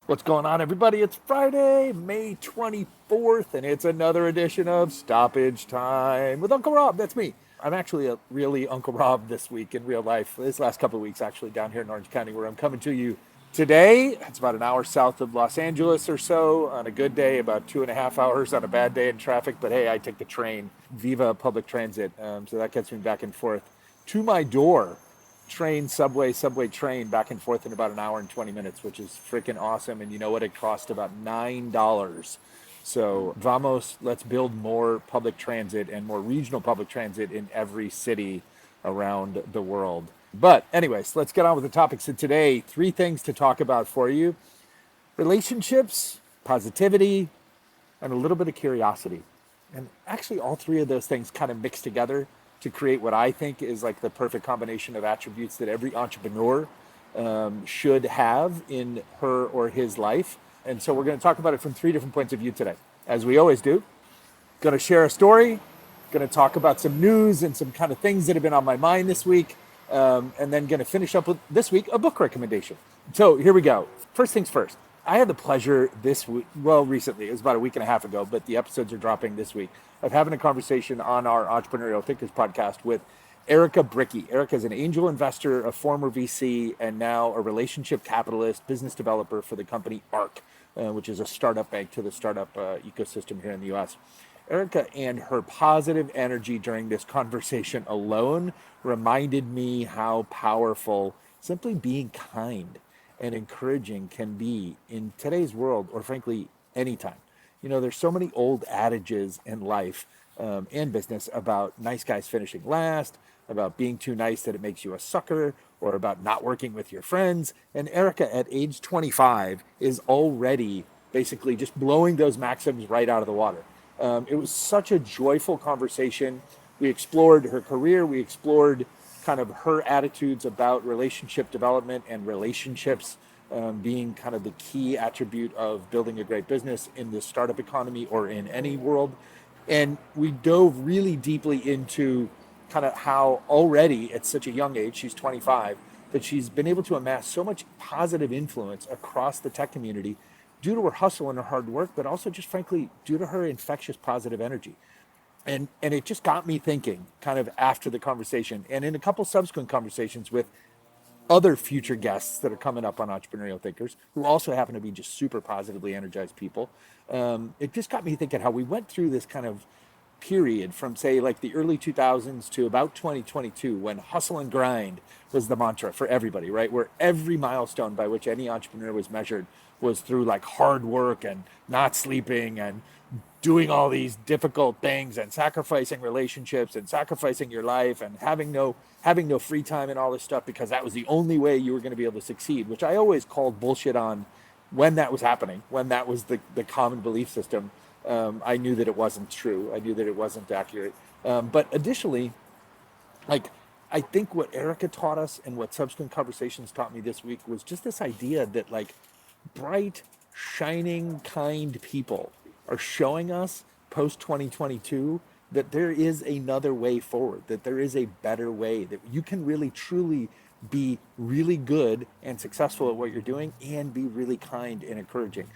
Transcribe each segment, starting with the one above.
What's going on, everybody? It's Friday, May 24th, and it's another edition of Stoppage Time with Uncle Rob. That's me. I'm actually a really Uncle Rob this week in real life. This last couple of weeks, actually, down here in Orange County, where I'm coming to you today. It's about an hour south of Los Angeles or so on a good day, about 2.5 hours on a bad day in traffic. But hey, I take the train, Viva Public Transit. So that gets me back and forth to my door, train, subway, train, back and forth in about an hour and 20 minutes, which is freaking awesome. And you know what? It cost about $9. So vamos, let's build more public transit and more regional public transit in every city around the world. But anyways, let's get on with the topics of today. Three things to talk about for you: relationships, positivity, and a little bit of curiosity. And actually, all three of those things kind of mix together to create what I think is like the perfect combination of attributes that every entrepreneur should have in her or his life. And so we're going to talk about it from three different points of view today, as we always do. Going to share a story, going to talk about some news and some kind of things that have been on my mind this week, and then going to finish up with this week a book recommendation. So here we go. First things first. I had the pleasure this week, well, recently, it was about a week and a half ago, but the episodes are dropping this week, of having a conversation on our Entrepreneurial Thinkers podcast with Erika Bricky. Erika is an angel investor, a former VC, and now a relationship capitalist, business developer for the company ARC, which is a startup bank to the startup ecosystem here in the US. Erika and her positive energy during this conversation alone reminded me how powerful simply being kind and encouraging can be in today's world, or frankly, anytime. You know, there's so many old adages in life and business about nice guys finishing last, about being too nice that it makes you a sucker, or about not working with your friends. And Erika, at age 25, is already basically just blowing those maxims right out of the water. It was such a joyful conversation. We explored her career, we explored kind of her attitudes about relationship development and relationships being kind of the key attribute of building a great business in the startup economy or in any world. And we dove really deeply into kind of how already at such a young age, she's 25, that she's been able to amass so much positive influence across the tech community due to her hustle and her hard work, but also just frankly due to her infectious positive energy. And it just got me thinking kind of after the conversation and in a couple subsequent conversations with other future guests that are coming up on Entrepreneurial Thinkers, who also happen to be just super positively energized people. It just got me thinking how we went through this kind of period from, say, like the early 2000s to about 2022, when hustle and grind was the mantra for everybody, right? Where every milestone by which any entrepreneur was measured was through like hard work and not sleeping and doing all these difficult things and sacrificing relationships and sacrificing your life and having no free time and all this stuff, because that was the only way you were going to be able to succeed, which I always called bullshit on when that was happening, when that was the common belief system. I knew that it wasn't true. I knew that it wasn't accurate. But additionally, like, I think what Erica taught us and what subsequent conversations taught me this week was just this idea that like bright, shining, kind people are showing us post 2022 that there is another way forward, that there is a better way, that you can really truly be really good and successful at what you're doing and be really kind and encouraging.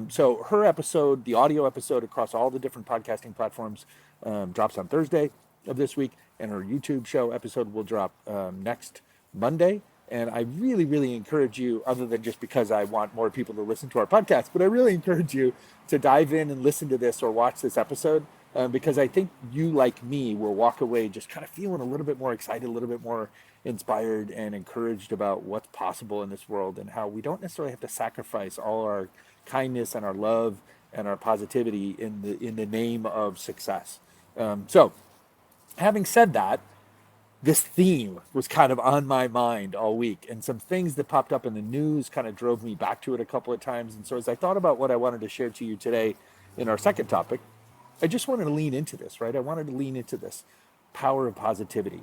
So her episode, the audio episode across all the different podcasting platforms, drops on Thursday of this week, and her YouTube show episode will drop next Monday. And I really, really encourage you, other than just because I want more people to listen to our podcast, but I really encourage you to dive in and listen to this or watch this episode, because I think you, like me, will walk away just kind of feeling a little bit more excited, a little bit more inspired and encouraged about what's possible in this world, and how we don't necessarily have to sacrifice all our kindness and our love and our positivity in the name of success. So, having said that, this theme was kind of on my mind all week, and some things that popped up in the news kind of drove me back to it a couple of times. And so as I thought about what I wanted to share to you today in our second topic, I just wanted to lean into this, right? I wanted to lean into this power of positivity.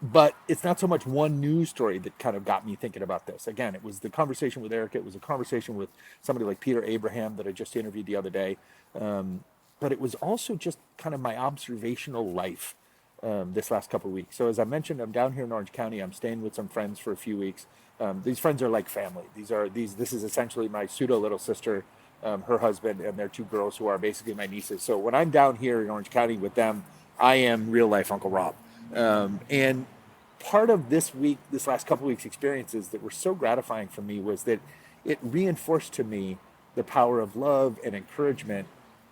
But it's not so much one news story that kind of got me thinking about this. Again, it was the conversation with Erica. It was a conversation with somebody like Peter Abraham that I just interviewed the other day. But it was also just kind of my observational life this last couple of weeks. So as I mentioned, I'm down here in Orange County. I'm staying with some friends for a few weeks. These friends are like family. This is essentially my pseudo little sister, her husband, and their two girls who are basically my nieces. So when I'm down here in Orange County with them, I am real life Uncle Rob. And part of this last couple of weeks experiences that were so gratifying for me was that it reinforced to me the power of love and encouragement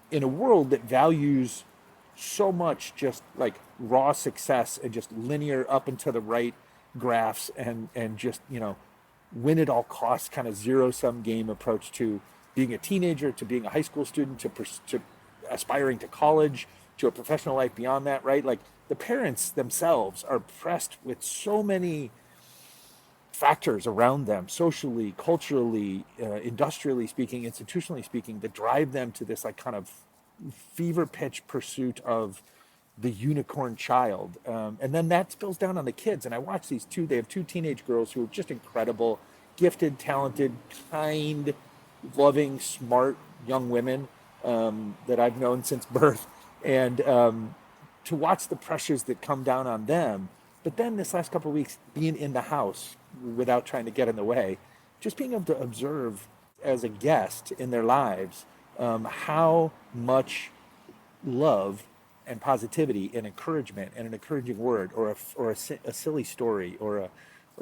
in a world that values so much just like raw success and just linear up and to the right graphs and just win at all costs kind of zero sum game approach to being a teenager, to being a high school student, to aspiring to college, to a professional life beyond that, right? Like the parents themselves are pressed with so many factors around them, socially, culturally, industrially speaking, institutionally speaking, that drive them to this like kind of fever pitch pursuit of the unicorn child. And then that spills down on the kids. And I watch they have two teenage girls who are just incredible, gifted, talented, kind, loving, smart young women that I've known since birth. And to watch the pressures that come down on them. But then this last couple of weeks, being in the house without trying to get in the way, just being able to observe as a guest in their lives how much love and positivity and encouragement and an encouraging word or a silly story or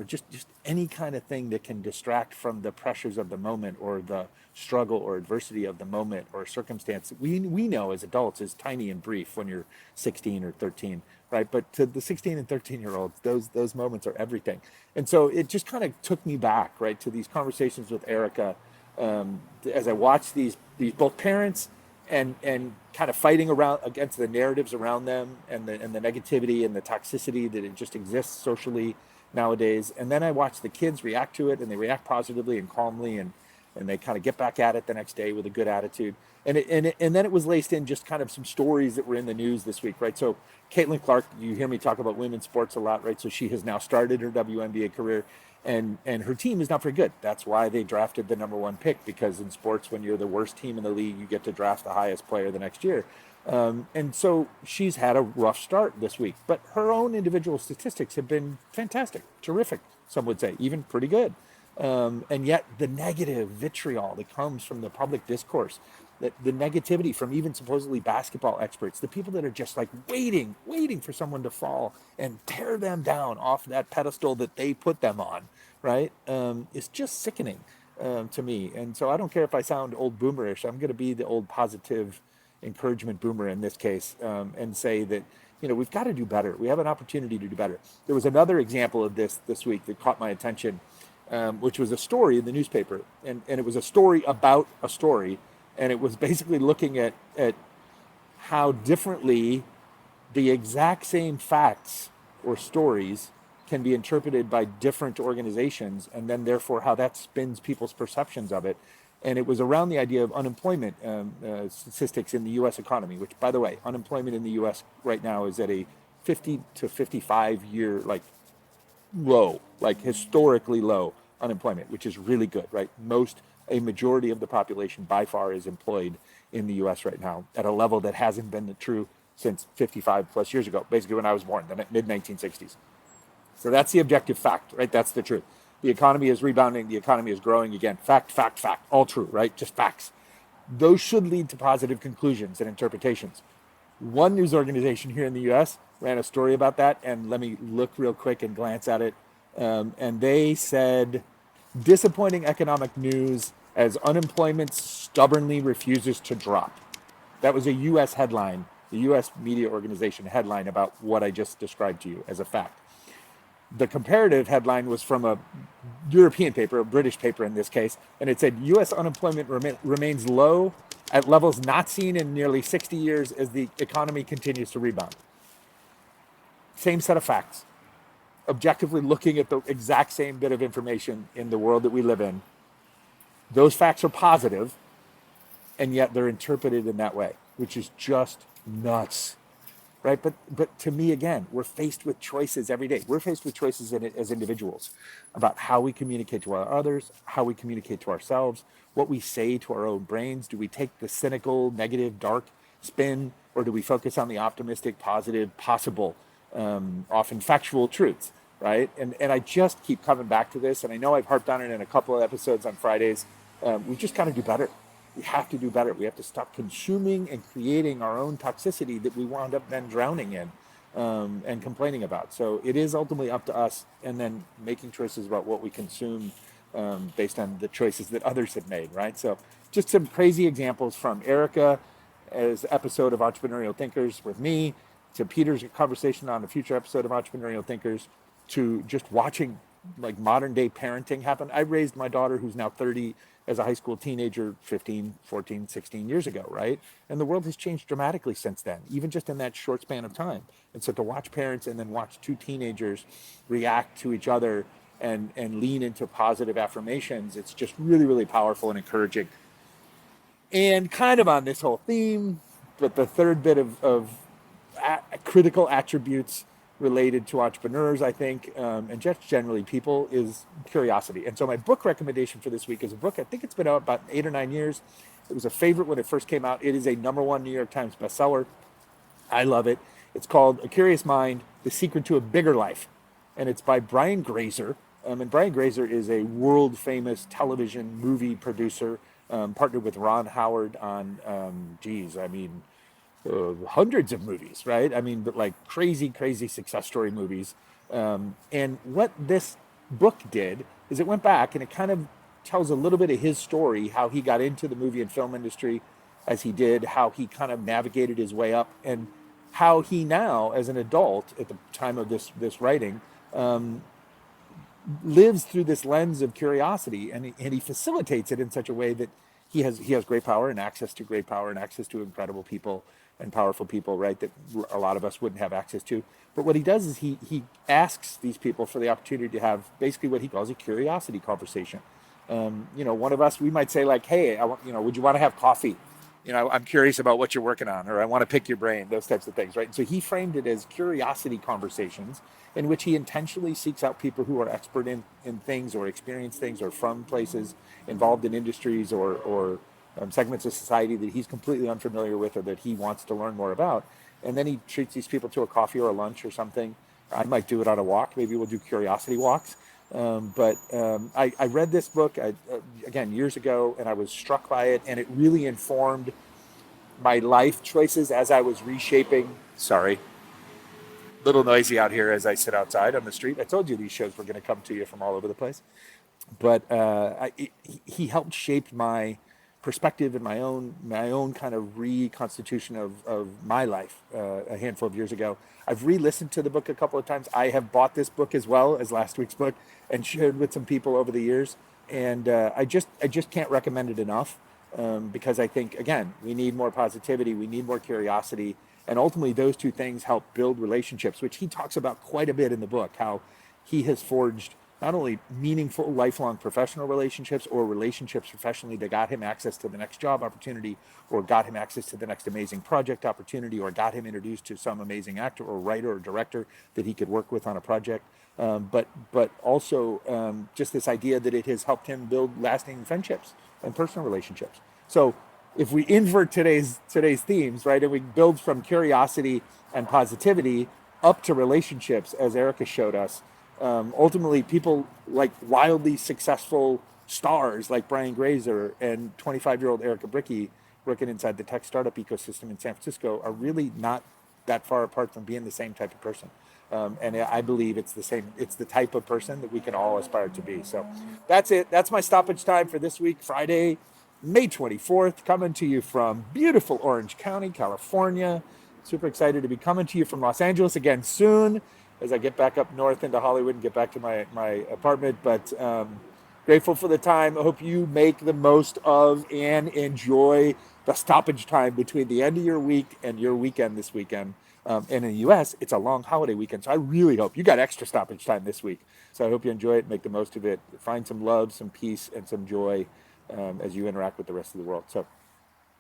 just any kind of thing that can distract from the pressures of the moment or the struggle or adversity of the moment or circumstance that we know as adults is tiny and brief when you're 16 or 13, right? But to the 16 and 13-year-olds, those moments are everything. And so it just kind of took me back, right, to these conversations with Erika as I watched these both parents and kind of fighting around against the narratives around them and the negativity and the toxicity that it just exists socially nowadays. And then I watch the kids react to it, and they react positively and calmly, and they kind of get back at it the next day with a good attitude. And then it was laced in just kind of some stories that were in the news this week, right? So Caitlin Clark, you hear me talk about women's sports a lot, right? So she has now started her WNBA career, and her team is not very good. That's why they drafted the number one pick, because in sports, when you're the worst team in the league, you get to draft the highest player the next year. And so she's had a rough start this week, but her own individual statistics have been fantastic, terrific, some would say, even pretty good. And yet the negative vitriol that comes from the public discourse, the negativity from even supposedly basketball experts, the people that are just like waiting for someone to fall and tear them down off that pedestal that they put them on, right? It's just sickening to me. And so I don't care if I sound old boomerish. I'm going to be the old positive encouragement boomer in this case, and say that we've got to do better. We have an opportunity to do better. There was another example of this week that caught my attention, which was a story in the newspaper, and it was a story about a story, and it was basically looking at how differently the exact same facts or stories can be interpreted by different organizations, and then therefore how that spins people's perceptions of it. And it was around the idea of unemployment statistics in the U.S. economy, which, by the way, unemployment in the U.S. right now is at a 50 to 55 year low, historically low unemployment, which is really good, right? A majority of the population by far is employed in the U.S. right now at a level that hasn't been true since 55 plus years ago, basically when I was born, the mid 1960s. So that's the objective fact, right? That's the truth. The economy is rebounding. The economy is growing again. Fact. All true, right? Just facts. Those should lead to positive conclusions and interpretations. One news organization here in the U.S. ran a story about that, and let me look real quick and glance at it. And they said, disappointing economic news as unemployment stubbornly refuses to drop. That was a U.S. headline, the U.S. media organization headline about what I just described to you as a fact. The comparative headline was from a European paper, a British paper in this case, and it said U.S. unemployment remains low at levels not seen in nearly 60 years as the economy continues to rebound. Same set of facts. Objectively looking at the exact same bit of information in the world that we live in, those facts are positive, and yet they're interpreted in that way, which is just nuts. Right, but to me, again, we're faced with choices every day. We're faced with choices as individuals about how we communicate to our others, how we communicate to ourselves, what we say to our own brains. Do we take the cynical, negative, dark spin, or do we focus on the optimistic, positive, possible often factual truths, right? And I just keep coming back to this, and I know I've harped on it in a couple of episodes on Fridays. We just got to do better. We have to do better. We have to stop consuming and creating our own toxicity that we wound up then drowning in and complaining about. So it is ultimately up to us, and then making choices about what we consume based on the choices that others have made, right? So just some crazy examples from Erika as episode of Entrepreneurial Thinkers with me, to Peter's conversation on a future episode of Entrepreneurial Thinkers, to just watching like modern day parenting happen. I raised my daughter, who's now 30, as a high school teenager 15, 14, 16 years ago, right? And the world has changed dramatically since then, even just in that short span of time. And so to watch parents and then watch two teenagers react to each other and lean into positive affirmations, it's just really, really powerful and encouraging. And kind of on this whole theme, but the third bit of critical attributes related to entrepreneurs, I think, and just generally people, is curiosity. And so my book recommendation for this week is a book, I think it's been out about 8 or 9 years. It was a favorite when it first came out. It is a #1 New York Times bestseller. I love it. It's called A Curious Mind, The Secret to a Bigger Life. And it's by Brian Grazer. And Brian Grazer is a world famous television movie producer, partnered with Ron Howard on, hundreds of movies, right? I mean, but like crazy, crazy success story movies. And what this book did is it went back and it kind of tells a little bit of his story, how he got into the movie and film industry as he did, how he kind of navigated his way up, and how he now, as an adult at the time of this writing, lives through this lens of curiosity, and he facilitates it in such a way that he has great power and access to great power and access to incredible people and powerful people, right, that a lot of us wouldn't have access to. But what he does is he asks these people for the opportunity to have basically what he calls a curiosity conversation. One of us, we might say like, hey, would you want to have coffee? I'm curious about what you're working on, or I want to pick your brain, those types of things, right? And so he framed it as curiosity conversations, in which he intentionally seeks out people who are expert in things, or experience things, or from places, involved in industries or segments of society that he's completely unfamiliar with, or that he wants to learn more about. And then he treats these people to a coffee or a lunch or something. I might do it on a walk. Maybe we'll do curiosity walks. I read this book, again, years ago, and I was struck by it, and it really informed my life choices as I was reshaping. Sorry, little noisy out here as I sit outside on the street. I told you these shows were going to come to you from all over the place. But he helped shape my perspective and my own kind of reconstitution of my life a handful of years ago. I've re-listened to the book a couple of times. I have bought this book as well as last week's book and shared with some people over the years. And I just can't recommend it enough, because I think, again, we need more positivity, we need more curiosity, and ultimately those two things help build relationships, which he talks about quite a bit in the book, how he has forged not only meaningful lifelong professional relationships, or relationships professionally that got him access to the next job opportunity, or got him access to the next amazing project opportunity, or got him introduced to some amazing actor or writer or director that he could work with on a project. But also just this idea that it has helped him build lasting friendships and personal relationships. So if we invert today's themes, right, and we build from curiosity and positivity up to relationships, as Erika showed us, ultimately people like wildly successful stars like Brian Grazer and 25-year-old Erika Bricky working inside the tech startup ecosystem in San Francisco are really not that far apart from being the same type of person. And I believe it's the type of person that we can all aspire to be. So that's it. That's my stoppage time for this week, Friday, May 24th, coming to you from beautiful Orange County, California. Super excited to be coming to you from Los Angeles again soon, as I get back up north into Hollywood and get back to my apartment. But grateful for the time. I hope you make the most of and enjoy the stoppage time between the end of your week and your weekend this weekend. And in the U.S., it's a long holiday weekend. So I really hope you got extra stoppage time this week. So I hope you enjoy it, make the most of it, find some love, some peace, and some joy as you interact with the rest of the world. So